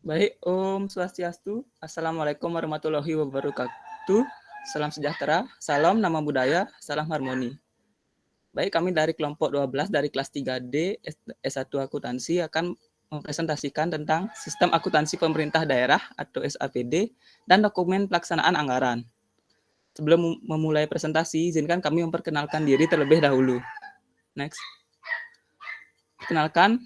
Baik, Om Swastiastu. Assalamualaikum warahmatullahi wabarakatuh. Salam sejahtera, salam nama budaya, salam harmoni. Baik, kami dari kelompok 12 dari kelas 3D S1 Akuntansi akan mempresentasikan tentang Sistem Akuntansi Pemerintah Daerah atau SAPD dan dokumen pelaksanaan anggaran. Sebelum memulai presentasi, izinkan kami memperkenalkan diri terlebih dahulu. Next. Kenalkan,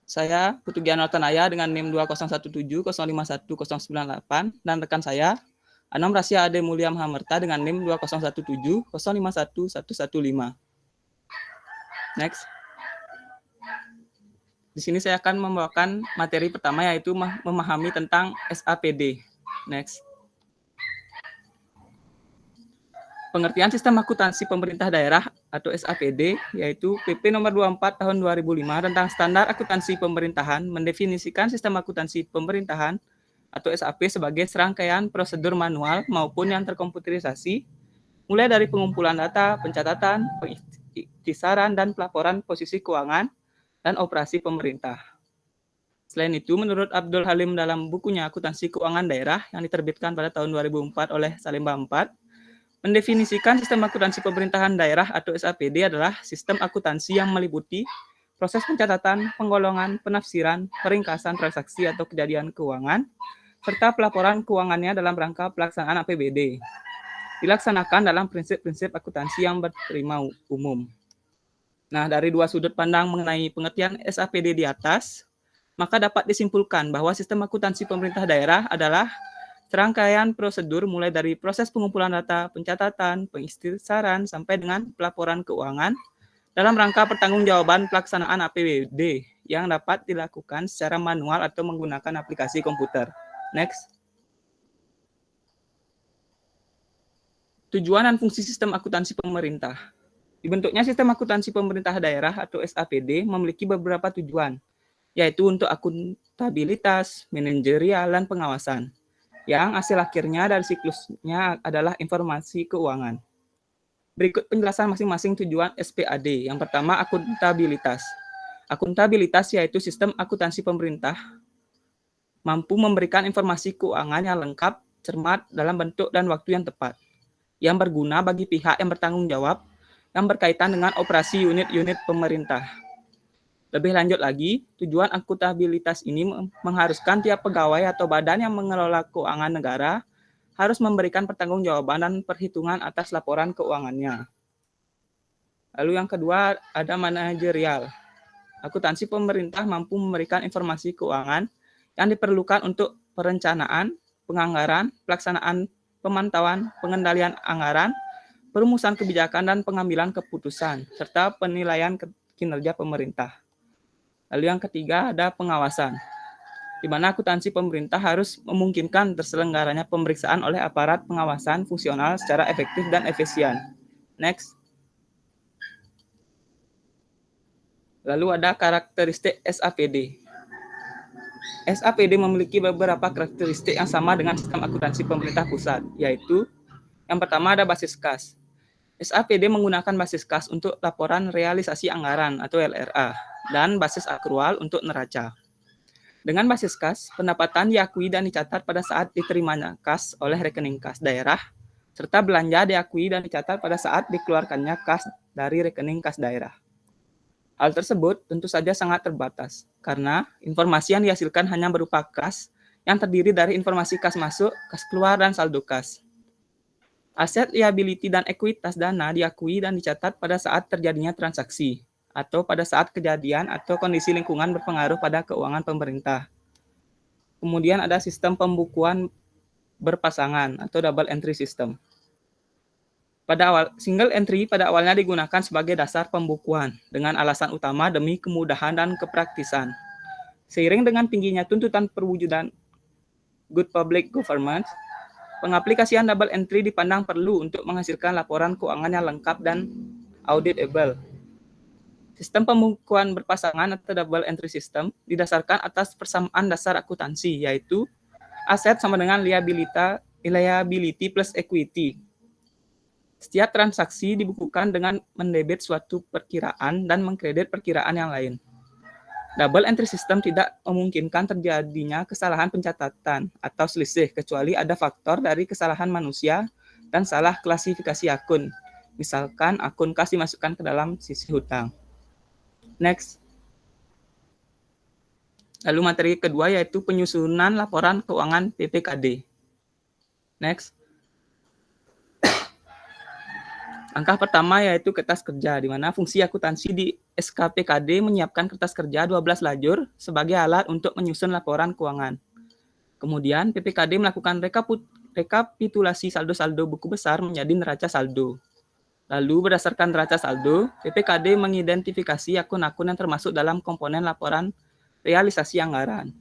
saya Putu Giano Tanaya dengan NIM 20170511098 dan rekan saya Anam Rasya Ade Mulia Mahamerta dengan NIM 20170501115. Next. Di sini saya akan membawakan materi pertama yaitu memahami tentang SAPD. Next. Pengertian Sistem Akuntansi Pemerintah Daerah atau SAPD yaitu PP nomor 24 tahun 2005 tentang standar akuntansi pemerintahan mendefinisikan sistem akuntansi pemerintahan atau SAP sebagai serangkaian prosedur manual maupun yang terkomputerisasi mulai dari pengumpulan data, pencatatan, pengikhtisaran dan pelaporan posisi keuangan dan operasi pemerintah. Selain itu, menurut Abdul Halim dalam bukunya Akuntansi Keuangan Daerah yang diterbitkan pada tahun 2004 oleh Salemba 4, mendefinisikan sistem akuntansi pemerintahan daerah atau SAPD adalah sistem akuntansi yang meliputi proses pencatatan, penggolongan, penafsiran, peringkasan transaksi atau kejadian keuangan, serta pelaporan keuangannya dalam rangka pelaksanaan APBD. Dilaksanakan dalam prinsip-prinsip akuntansi yang berterima umum. Nah, dari dua sudut pandang mengenai pengertian SAPD di atas, maka dapat disimpulkan bahwa sistem akuntansi pemerintah daerah adalah serangkaian prosedur mulai dari proses pengumpulan data, pencatatan, pengikhtisaran, sampai dengan pelaporan keuangan dalam rangka pertanggungjawaban pelaksanaan APBD yang dapat dilakukan secara manual atau menggunakan aplikasi komputer. Next. Tujuan dan fungsi sistem akuntansi pemerintah. Dibentuknya sistem akuntansi pemerintah daerah atau SAPD memiliki beberapa tujuan, yaitu untuk akuntabilitas, manajerial, dan pengawasan. Yang hasil akhirnya dari siklusnya adalah informasi keuangan. Berikut penjelasan masing-masing tujuan SPAD. Yang pertama, akuntabilitas. Akuntabilitas yaitu sistem akuntansi pemerintah mampu memberikan informasi keuangan yang lengkap, cermat, dalam bentuk dan waktu yang tepat, yang berguna bagi pihak yang bertanggung jawab yang berkaitan dengan operasi unit-unit pemerintah. Lebih lanjut lagi, tujuan akuntabilitas ini mengharuskan tiap pegawai atau badan yang mengelola keuangan negara harus memberikan pertanggungjawaban dan perhitungan atas laporan keuangannya. Lalu yang kedua ada manajerial. Akuntansi pemerintah mampu memberikan informasi keuangan yang diperlukan untuk perencanaan, penganggaran, pelaksanaan pemantauan, pengendalian anggaran, perumusan kebijakan dan pengambilan keputusan, serta penilaian kinerja pemerintah. Lalu yang ketiga ada pengawasan, di mana akuntansi pemerintah harus memungkinkan terselenggaranya pemeriksaan oleh aparat pengawasan fungsional secara efektif dan efisien. Next. Lalu ada karakteristik SAPD. SAPD memiliki beberapa karakteristik yang sama dengan sistem akuntansi pemerintah pusat, yaitu yang pertama ada basis kas. SAPD menggunakan basis kas untuk laporan realisasi anggaran atau LRA dan basis akrual untuk neraca. Dengan basis kas, pendapatan diakui dan dicatat pada saat diterimanya kas oleh rekening kas daerah, serta belanja diakui dan dicatat pada saat dikeluarkannya kas dari rekening kas daerah. Hal tersebut tentu saja sangat terbatas, karena informasi yang dihasilkan hanya berupa kas yang terdiri dari informasi kas masuk, kas keluar, dan saldo kas. Aset, liability, dan ekuitas dana diakui dan dicatat pada saat terjadinya transaksi, atau pada saat kejadian atau kondisi lingkungan berpengaruh pada keuangan pemerintah. Kemudian ada sistem pembukuan berpasangan atau double entry system. Single entry pada awalnya digunakan sebagai dasar pembukuan dengan alasan utama demi kemudahan dan kepraktisan. Seiring dengan tingginya tuntutan perwujudan good public government, pengaplikasian double entry dipandang perlu untuk menghasilkan laporan keuangan yang lengkap dan auditable. Sistem pembukuan berpasangan atau double entry system didasarkan atas persamaan dasar akuntansi, yaitu aset sama dengan liability plus equity. Setiap transaksi dibukukan dengan mendebit suatu perkiraan dan mengkredit perkiraan yang lain. Double entry system tidak memungkinkan terjadinya kesalahan pencatatan atau selisih kecuali ada faktor dari kesalahan manusia dan salah klasifikasi akun. Misalkan akun kas dimasukkan ke dalam sisi hutang. Next. Lalu materi kedua yaitu penyusunan laporan keuangan PPKD. Next. Langkah pertama yaitu kertas kerja, di mana fungsi akuntansi di SKPKD menyiapkan kertas kerja 12 lajur sebagai alat untuk menyusun laporan keuangan. Kemudian PPKD melakukan rekapitulasi saldo-saldo buku besar menjadi neraca saldo. Lalu berdasarkan neraca saldo, PPKD mengidentifikasi akun-akun yang termasuk dalam komponen laporan realisasi anggaran.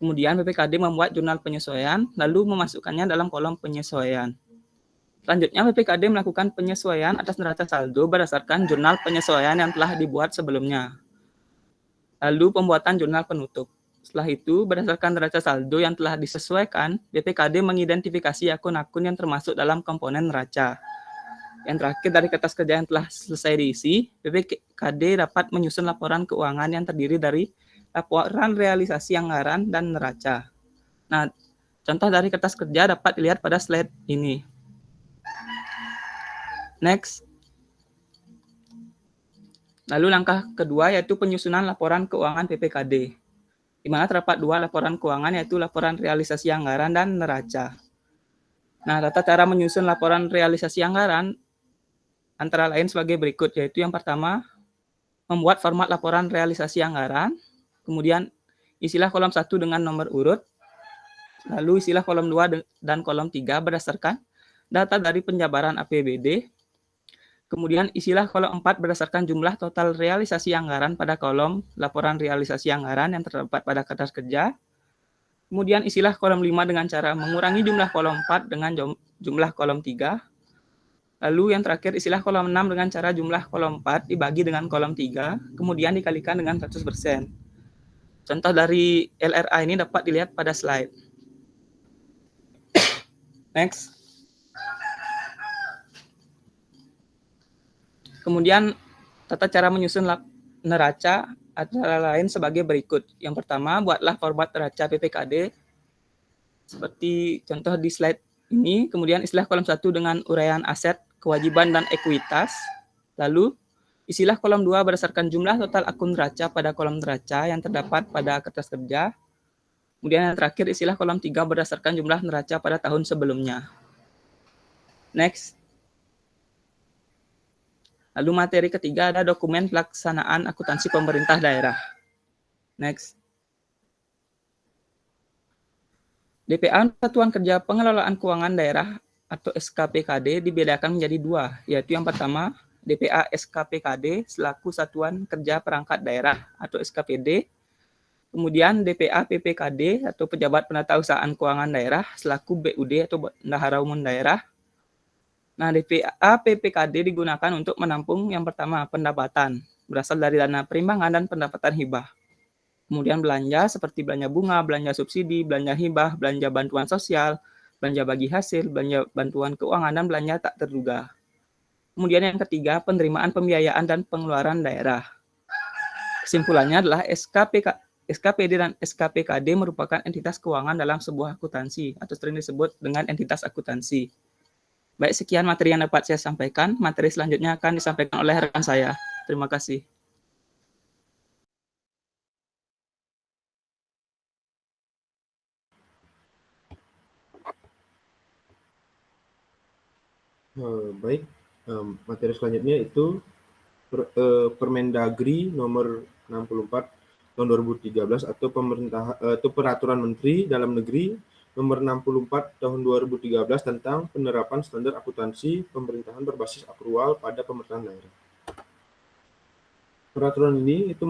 Kemudian PPKD membuat jurnal penyesuaian, lalu memasukkannya dalam kolom penyesuaian. Selanjutnya, PPKD melakukan penyesuaian atas neraca saldo berdasarkan jurnal penyesuaian yang telah dibuat sebelumnya. Lalu pembuatan jurnal penutup. Setelah itu, berdasarkan neraca saldo yang telah disesuaikan, PPKD mengidentifikasi akun-akun yang termasuk dalam komponen neraca. Yang terakhir, dari kertas kerja yang telah selesai diisi, PPKD dapat menyusun laporan keuangan yang terdiri dari laporan realisasi anggaran dan neraca. Nah, contoh dari kertas kerja dapat dilihat pada slide ini. Next. Lalu langkah kedua yaitu penyusunan laporan keuangan PPKD, di mana terdapat dua laporan keuangan yaitu laporan realisasi anggaran dan neraca. Nah, tata cara menyusun laporan realisasi anggaran antara lain sebagai berikut, yaitu yang pertama, membuat format laporan realisasi anggaran, kemudian isilah kolom 1 dengan nomor urut, lalu isilah kolom 2 dan kolom 3 berdasarkan data dari penjabaran APBD, kemudian isilah kolom 4 berdasarkan jumlah total realisasi anggaran pada kolom laporan realisasi anggaran yang terdapat pada kertas kerja. Kemudian isilah kolom 5 dengan cara mengurangi jumlah kolom 4 dengan jumlah kolom 3. Lalu yang terakhir isilah kolom 6 dengan cara jumlah kolom 4 dibagi dengan kolom 3, kemudian dikalikan dengan 100%. Contoh dari LRA ini dapat dilihat pada slide. Next. Kemudian tata cara menyusun neraca antara lain sebagai berikut. Yang pertama, buatlah format neraca PPKD seperti contoh di slide ini. Kemudian isilah kolom 1 dengan uraian aset, kewajiban, dan ekuitas. Lalu isilah kolom 2 berdasarkan jumlah total akun neraca pada kolom neraca yang terdapat pada kertas kerja. Kemudian yang terakhir isilah kolom 3 berdasarkan jumlah neraca pada tahun sebelumnya. Next. Lalu materi ketiga ada dokumen pelaksanaan akuntansi pemerintah daerah. Next. DPA Satuan Kerja Pengelolaan Keuangan Daerah atau SKPKD dibedakan menjadi dua, yaitu yang pertama DPA SKPKD selaku Satuan Kerja Perangkat Daerah atau SKPD, kemudian DPA PPKD atau Pejabat Penatausahaan Keuangan Daerah selaku BUD atau Bendahara Umum Daerah. Nah, DPA PPKD digunakan untuk menampung yang pertama pendapatan berasal dari dana perimbangan dan pendapatan hibah. Kemudian belanja seperti belanja bunga, belanja subsidi, belanja hibah, belanja bantuan sosial, belanja bagi hasil, belanja bantuan keuangan, dan belanja tak terduga. Kemudian yang ketiga, penerimaan pembiayaan dan pengeluaran daerah. Kesimpulannya adalah SKPD dan SKPKD merupakan entitas keuangan dalam sebuah akuntansi atau sering disebut dengan entitas akuntansi. Baik, sekian materi yang dapat saya sampaikan. Materi selanjutnya akan disampaikan oleh rekan saya. Terima kasih. Baik, materi selanjutnya itu Permendagri nomor 64 tahun 2013 atau Peraturan Menteri Dalam Negeri nomor 64 tahun 2013 tentang penerapan standar akuntansi pemerintahan berbasis akrual pada pemerintahan daerah. Peraturan ini itu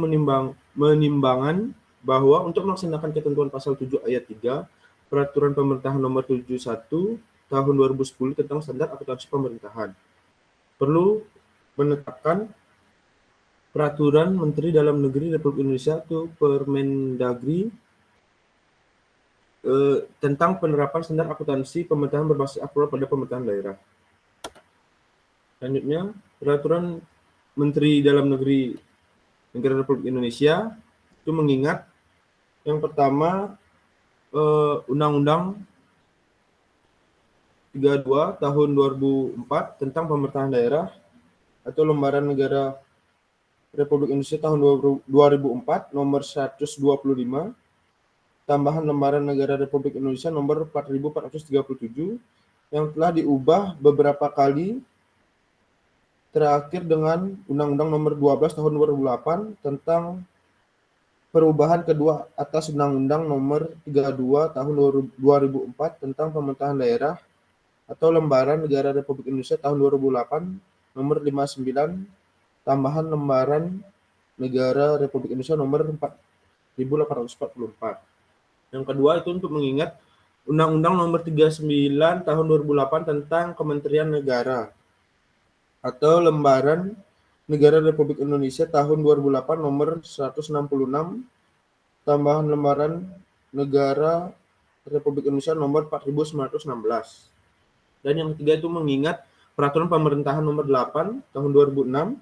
menimbangan bahwa untuk melaksanakan ketentuan pasal 7 ayat 3 Peraturan Pemerintahan nomor 71 tahun 2010 tentang standar akuntansi pemerintahan perlu menetapkan Peraturan Menteri Dalam Negeri Republik Indonesia atau Permendagri tentang penerapan standar akuntansi pemerintahan berbasis akrual pada pemerintahan daerah. Selanjutnya, Peraturan Menteri Dalam Negeri Negara Republik Indonesia itu mengingat yang pertama Undang-Undang 32 tahun 2004 tentang pemerintahan daerah atau Lembaran Negara Republik Indonesia tahun 2004 nomor 125, tambahan Lembaran Negara Republik Indonesia nomor 4437 yang telah diubah beberapa kali, terakhir dengan Undang-Undang nomor 12 tahun 2008 tentang perubahan kedua atas Undang-Undang nomor 32 tahun 2004 tentang pemerintahan daerah atau Lembaran Negara Republik Indonesia tahun 2008 nomor 59, tambahan Lembaran Negara Republik Indonesia nomor 4844. Yang kedua itu untuk mengingat Undang-Undang nomor 39 tahun 2008 tentang Kementerian Negara atau Lembaran Negara Republik Indonesia tahun 2008 nomor 166, tambahan Lembaran Negara Republik Indonesia nomor 4916. Dan yang ketiga itu mengingat Peraturan Pemerintahan nomor 8 tahun 2006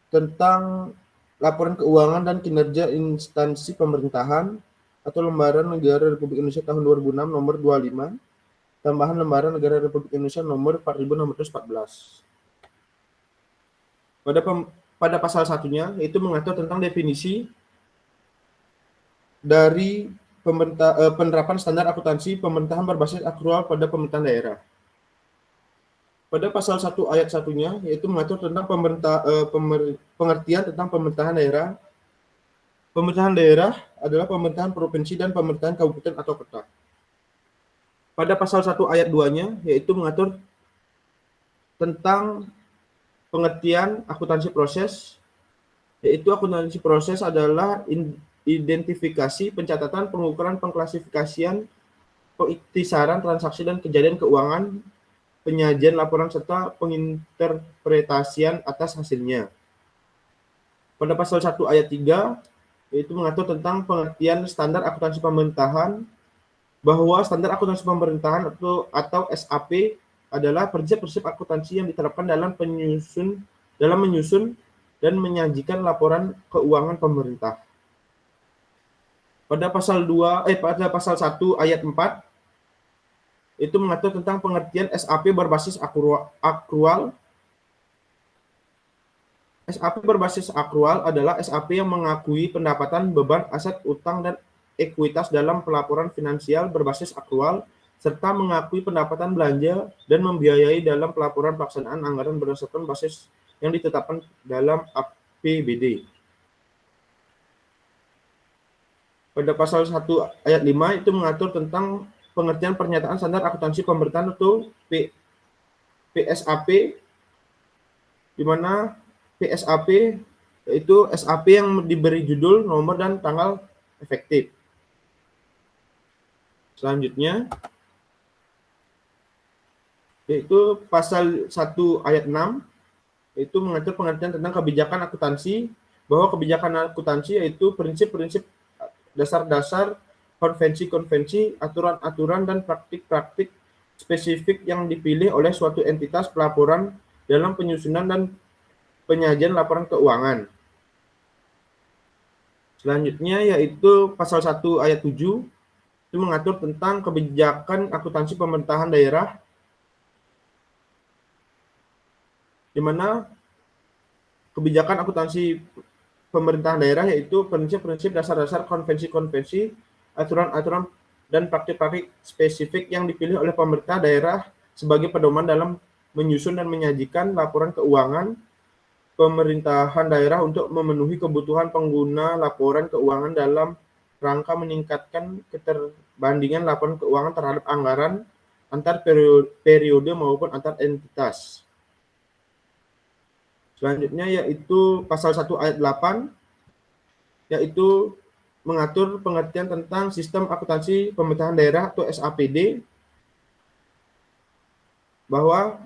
tentang laporan keuangan dan kinerja instansi pemerintahan atau Lembaran Negara Republik Indonesia tahun 2006 nomor 25, tambahan Lembaran Negara Republik Indonesia nomor 4614. Pada pasal satunya yaitu mengatur tentang definisi dari penerapan standar akuntansi pemerintahan berbasis akrual pada pemerintahan daerah. Pada pasal 1 ayat 1-nya yaitu mengatur tentang pengertian tentang pemerintahan daerah. Pemerintahan daerah adalah pemerintahan provinsi dan pemerintahan kabupaten atau kota. Pada pasal 1 ayat 2-nya yaitu mengatur tentang pengertian akuntansi proses, yaitu akuntansi proses adalah identifikasi, pencatatan, pengukuran, pengklasifikasian, pengiktisaran transaksi dan kejadian keuangan, penyajian laporan serta penginterpretasian atas hasilnya. Pada pasal 1 ayat 3 yaitu mengatur tentang pengertian standar akuntansi pemerintahan, bahwa standar akuntansi pemerintahan atau SAP adalah prinsip-prinsip akuntansi yang diterapkan dalam menyusun dan menyajikan laporan keuangan pemerintah. Pada pasal 1 ayat 4 itu mengatur tentang pengertian SAP berbasis akrual. SAP berbasis akrual adalah SAP yang mengakui pendapatan, beban, aset, utang, dan ekuitas dalam pelaporan finansial berbasis akrual, serta mengakui pendapatan belanja dan membiayai dalam pelaporan pelaksanaan anggaran berdasarkan basis yang ditetapkan dalam APBD. Pada pasal 1 ayat 5 itu mengatur tentang pengertian pernyataan standar akuntansi pemerintahan atau PSAP, di mana PSAP yaitu SAP yang diberi judul, nomor, dan tanggal efektif. Selanjutnya yaitu pasal 1 ayat 6 itu mengatur pengertian tentang kebijakan akuntansi, bahwa kebijakan akuntansi yaitu prinsip-prinsip, dasar-dasar, konvensi-konvensi, aturan-aturan, dan praktik-praktik spesifik yang dipilih oleh suatu entitas pelaporan dalam penyusunan dan penyajian laporan keuangan. Selanjutnya yaitu pasal 1 ayat 7 itu mengatur tentang kebijakan akuntansi pemerintahan daerah, di mana kebijakan akuntansi pemerintahan daerah yaitu prinsip-prinsip, dasar-dasar, konvensi-konvensi, aturan-aturan, dan praktik-praktik spesifik yang dipilih oleh pemerintah daerah sebagai pedoman dalam menyusun dan menyajikan laporan keuangan pemerintahan daerah untuk memenuhi kebutuhan pengguna laporan keuangan dalam rangka meningkatkan keterbandingan laporan keuangan terhadap anggaran antar periode maupun antar entitas. Selanjutnya yaitu pasal 1 ayat 8 yaitu mengatur pengertian tentang sistem akuntansi pemerintahan daerah atau SAPD, bahwa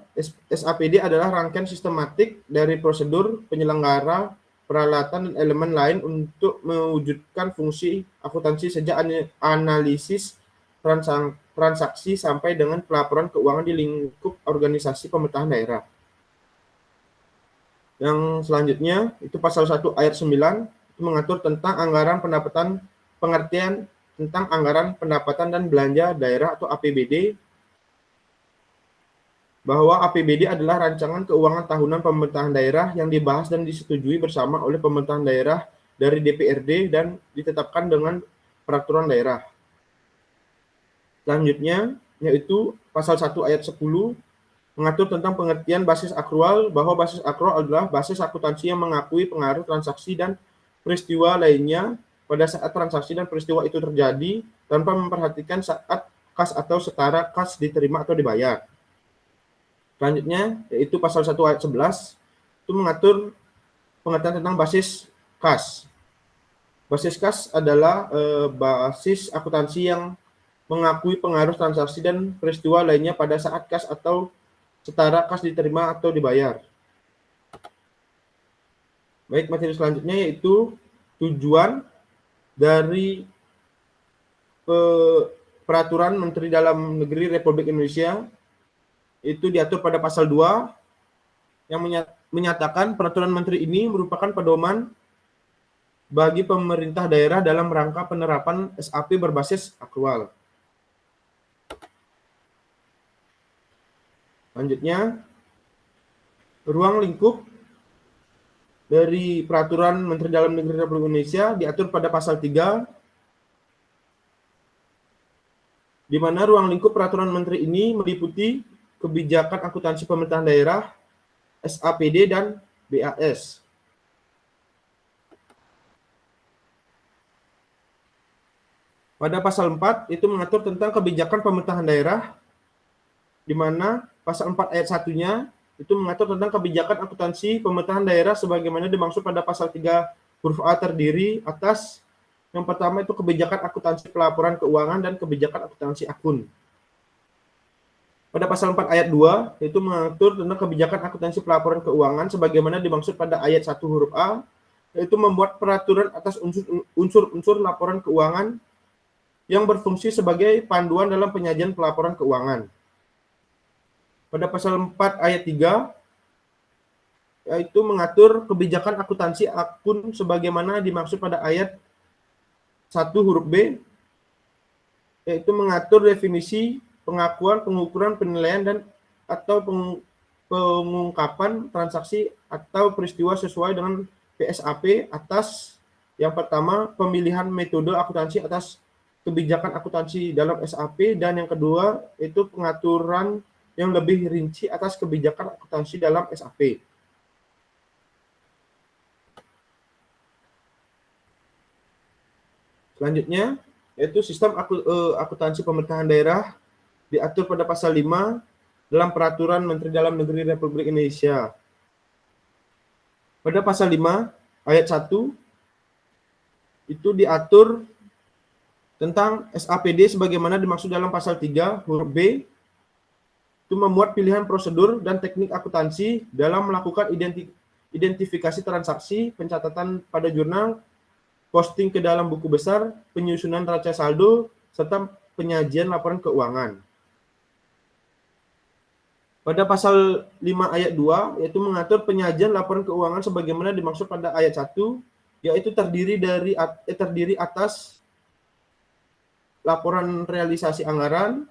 SAPD adalah rangkaian sistematik dari prosedur, penyelenggara, peralatan, dan elemen lain untuk mewujudkan fungsi akuntansi sejak analisis transaksi sampai dengan pelaporan keuangan di lingkup organisasi pemerintahan daerah. Yang selanjutnya itu pasal 1 ayat 9 itu mengatur tentang anggaran pendapatan, pengertian tentang anggaran pendapatan dan belanja daerah atau APBD, bahwa APBD adalah rancangan keuangan tahunan pemerintahan daerah yang dibahas dan disetujui bersama oleh pemerintahan daerah dari DPRD dan ditetapkan dengan peraturan daerah. Selanjutnya yaitu pasal 1 ayat 10 mengatur tentang pengertian basis akrual, bahwa basis akrual adalah basis akuntansi yang mengakui pengaruh transaksi dan peristiwa lainnya pada saat transaksi dan peristiwa itu terjadi tanpa memperhatikan saat kas atau setara kas diterima atau dibayar. Selanjutnya yaitu pasal 1 ayat 11 itu mengatur pengertian tentang basis kas. Basis kas adalah basis akuntansi yang mengakui pengaruh transaksi dan peristiwa lainnya pada saat kas atau setara kas diterima atau dibayar. Baik, materi selanjutnya yaitu tujuan dari Peraturan Menteri Dalam Negeri Republik Indonesia itu diatur pada pasal 2 yang menyatakan peraturan menteri ini merupakan pedoman bagi pemerintah daerah dalam rangka penerapan SAP berbasis akrual. Selanjutnya, ruang lingkup dari Peraturan Menteri Dalam Negeri Republik Indonesia diatur pada pasal 3, di mana ruang lingkup peraturan menteri ini meliputi kebijakan akuntansi pemerintahan daerah, SAPD, dan BAS. Pada pasal 4 itu mengatur tentang kebijakan pemerintahan daerah, di mana pasal 4 ayat 1-nya itu mengatur tentang kebijakan akuntansi pemerintahan daerah sebagaimana dimaksud pada pasal 3 huruf A terdiri atas yang pertama itu kebijakan akuntansi pelaporan keuangan dan kebijakan akuntansi akun. Pada pasal 4 ayat 2 itu mengatur tentang kebijakan akuntansi pelaporan keuangan sebagaimana dimaksud pada ayat 1 huruf A, yaitu membuat peraturan atas unsur-unsur laporan keuangan yang berfungsi sebagai panduan dalam penyajian pelaporan keuangan. Pada pasal 4 ayat 3 yaitu mengatur kebijakan akuntansi akun sebagaimana dimaksud pada ayat 1 huruf B, yaitu mengatur definisi, pengakuan, pengukuran, penilaian, dan atau pengungkapan transaksi atau peristiwa sesuai dengan PSAP atas yang pertama pemilihan metode akuntansi atas kebijakan akuntansi dalam SAP, dan yang kedua itu pengaturan yang lebih rinci atas kebijakan akuntansi dalam SAP. Selanjutnya yaitu sistem akuntansi pemerintahan daerah diatur pada pasal 5 dalam Peraturan Menteri Dalam Negeri Republik Indonesia. Pada pasal 5 ayat 1 itu diatur tentang SAPD sebagaimana dimaksud dalam pasal 3 huruf B, itu memuat pilihan prosedur dan teknik akuntansi dalam melakukan identifikasi transaksi, pencatatan pada jurnal, posting ke dalam buku besar, penyusunan neraca saldo, serta penyajian laporan keuangan. Pada pasal 5 ayat 2 yaitu mengatur penyajian laporan keuangan sebagaimana dimaksud pada ayat 1, yaitu terdiri atas laporan realisasi anggaran,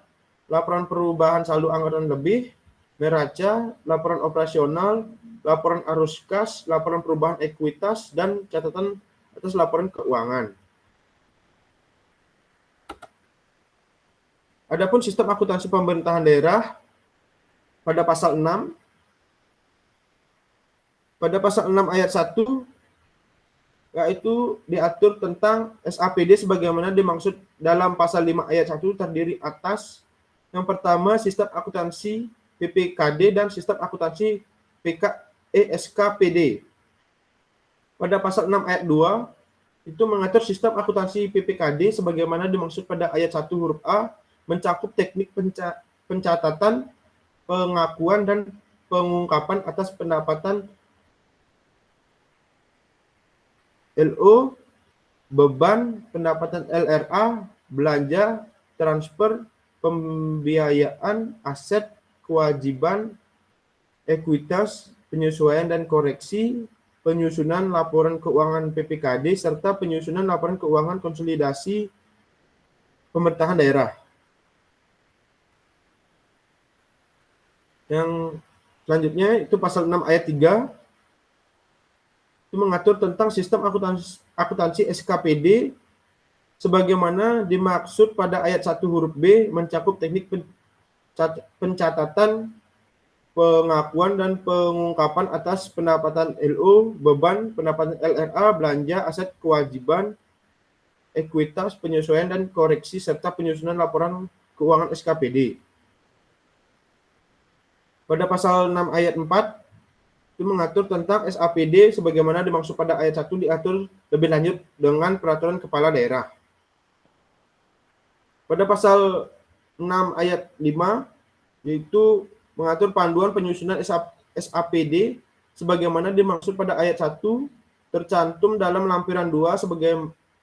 laporan perubahan saldo anggaran lebih, neraca, laporan operasional, laporan arus kas, laporan perubahan ekuitas, dan catatan atas laporan keuangan. Adapun sistem akuntansi pemerintahan daerah pada pasal 6 ayat 1 yaitu diatur tentang SAPD sebagaimana dimaksud dalam pasal 5 ayat 1 terdiri atas yang pertama sistem akuntansi PPKD dan sistem akuntansi SKPD. Pada pasal 6 ayat 2 itu mengatur sistem akuntansi PPKD sebagaimana dimaksud pada ayat 1 huruf A, mencakup teknik pencatatan, pengakuan, dan pengungkapan atas pendapatan LO, beban, pendapatan LRA, belanja, transfer, pembiayaan, aset, kewajiban, ekuitas, penyesuaian dan koreksi, penyusunan laporan keuangan PPKD, serta penyusunan laporan keuangan konsolidasi pemerintahan daerah. Yang selanjutnya itu pasal 6 ayat 3 itu mengatur tentang sistem akuntansi SKPD sebagaimana dimaksud pada ayat 1 huruf B, mencakup teknik pencatatan, pengakuan dan pengungkapan atas pendapatan LO, beban, pendapatan LRA, belanja, aset, kewajiban, ekuitas, penyesuaian dan koreksi, serta penyusunan laporan keuangan SKPD. Pada pasal 6 ayat 4 itu mengatur tentang SAPD sebagaimana dimaksud pada ayat 1 diatur lebih lanjut dengan peraturan kepala daerah. Pada pasal 6 ayat 5 yaitu mengatur panduan penyusunan SAPD sebagaimana dimaksud pada ayat 1 tercantum dalam lampiran 2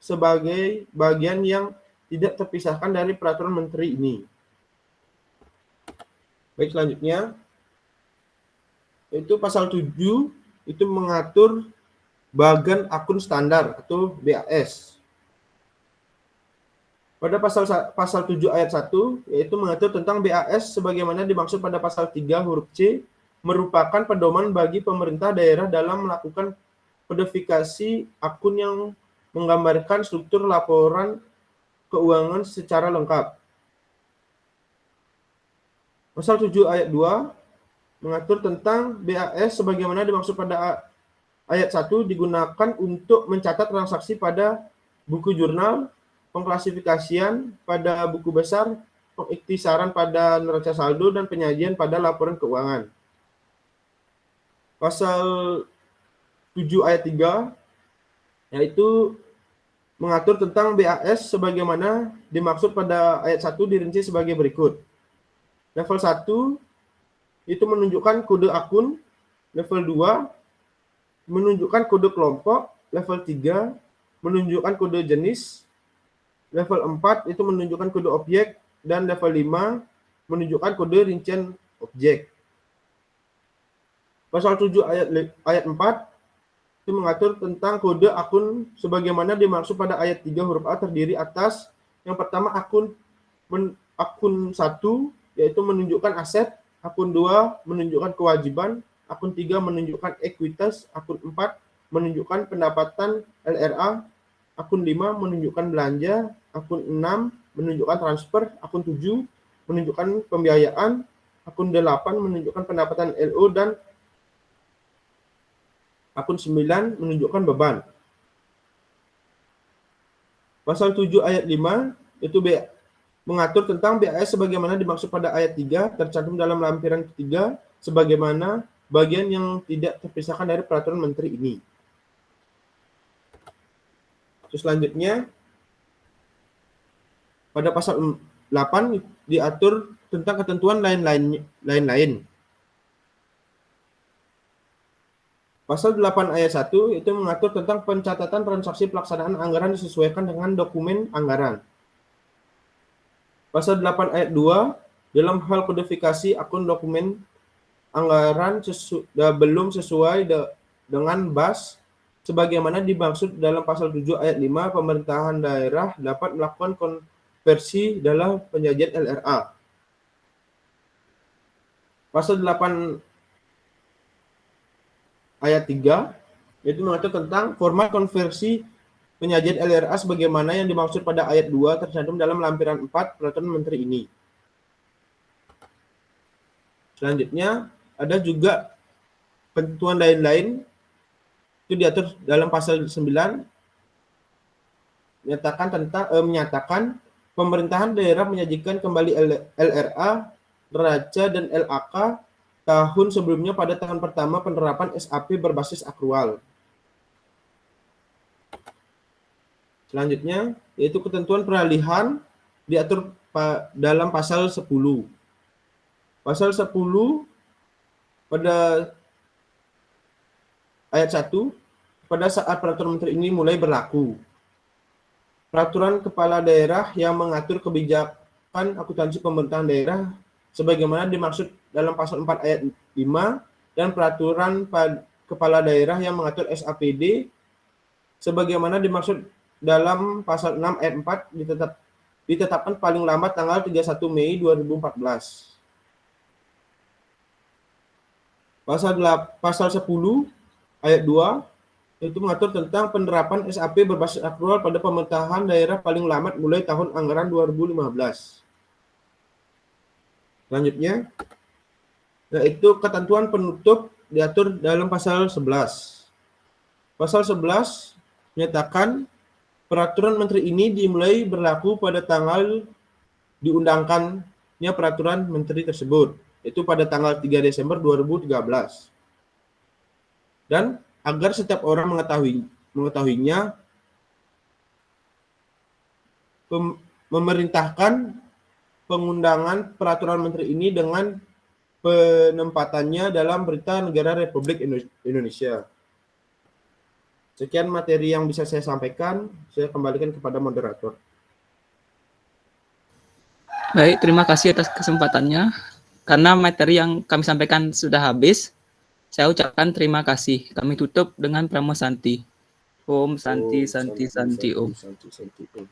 sebagai bagian yang tidak terpisahkan dari peraturan menteri ini. Baik, selanjutnya itu pasal 7 itu mengatur bagan akun standar atau BAS. Pada pasal 7 ayat 1 yaitu mengatur tentang BAS sebagaimana dimaksud pada pasal 3 huruf C, merupakan pedoman bagi pemerintah daerah dalam melakukan kodifikasi akun yang menggambarkan struktur laporan keuangan secara lengkap. Pasal 7 ayat 2 mengatur tentang BAS sebagaimana dimaksud pada ayat 1 digunakan untuk mencatat transaksi pada buku jurnal, pengklasifikasian pada buku besar, pengiktisaran pada neraca saldo, dan penyajian pada laporan keuangan. Pasal 7 ayat 3 yaitu mengatur tentang BAS sebagaimana dimaksud pada ayat 1 dirinci sebagai berikut. Level 1 itu menunjukkan kode akun, level 2 menunjukkan kode kelompok, level 3 menunjukkan kode jenis, level 4 itu menunjukkan kode objek, dan level 5 menunjukkan kode rincian objek. Pasal 7 ayat 4 itu mengatur tentang kode akun sebagaimana dimaksud pada ayat 3 huruf A terdiri atas yang pertama akun 1 yaitu menunjukkan aset, akun 2 menunjukkan kewajiban, akun 3 menunjukkan ekuitas, akun 4 menunjukkan pendapatan LRA, akun 5 menunjukkan belanja, akun 6 menunjukkan transfer, akun 7 menunjukkan pembiayaan, akun 8 menunjukkan pendapatan LO, dan akun 9 menunjukkan beban. Pasal 7 ayat 5 itu mengatur tentang BAS sebagaimana dimaksud pada ayat 3 tercantum dalam lampiran ketiga sebagaimana bagian yang tidak terpisahkan dari peraturan menteri ini. Terus selanjutnya pada pasal 8 diatur tentang ketentuan lain-lain. Pasal 8 ayat 1 itu mengatur tentang pencatatan transaksi pelaksanaan anggaran disesuaikan dengan dokumen anggaran. Pasal 8 ayat 2 dalam hal kodifikasi akun dokumen anggaran belum sesuai dengan BAS sebagaimana dimaksud dalam pasal 7 ayat 5 pemerintahan daerah dapat melakukan konversi dalam penyajian LRA. Pasal 8 ayat 3 itu mengatur tentang format konversi penyajian LRA sebagaimana yang dimaksud pada ayat 2 tercantum dalam lampiran 4 peraturan menteri ini. Selanjutnya ada juga ketentuan lain-lain itu diatur dalam pasal 9 menyatakan pemerintahan daerah menyajikan kembali LRA, neraca dan LAK tahun sebelumnya pada tahun pertama penerapan SAP berbasis akrual. Selanjutnya yaitu ketentuan peralihan diatur dalam pasal 10. Pasal 10 pada ayat 1 pada saat peraturan menteri ini mulai berlaku. Peraturan kepala daerah yang mengatur melaksanakan akuntansi pemerintahan daerah sebagaimana dimaksud dalam pasal 4 ayat 5 dan peraturan kepala daerah yang mengatur SAPD sebagaimana dimaksud dalam pasal 6 ayat 4 ditetapkan paling lambat tanggal 31 Mei 2014. Pasal 10 ayat 2 itu mengatur tentang penerapan SAP berbasis akrual pada pemerintahan daerah paling lambat mulai tahun anggaran 2015. Selanjutnya, yaitu ketentuan penutup diatur dalam pasal 11. Pasal 11 menyatakan peraturan menteri ini dimulai berlaku pada tanggal diundangkannya peraturan menteri tersebut, yaitu pada tanggal 3 Desember 2013. Dan agar setiap orang mengetahuinya, memerintahkan pengundangan peraturan menteri ini dengan penempatannya dalam Berita Negara Republik Indonesia. Sekian materi yang bisa saya sampaikan, saya kembalikan kepada moderator. Baik, terima kasih atas kesempatannya. Karena materi yang kami sampaikan sudah habis, saya ucapkan terima kasih. Kami tutup dengan Pramo Santi. Om Santi, Santi, Santi, Om. Santi, Om.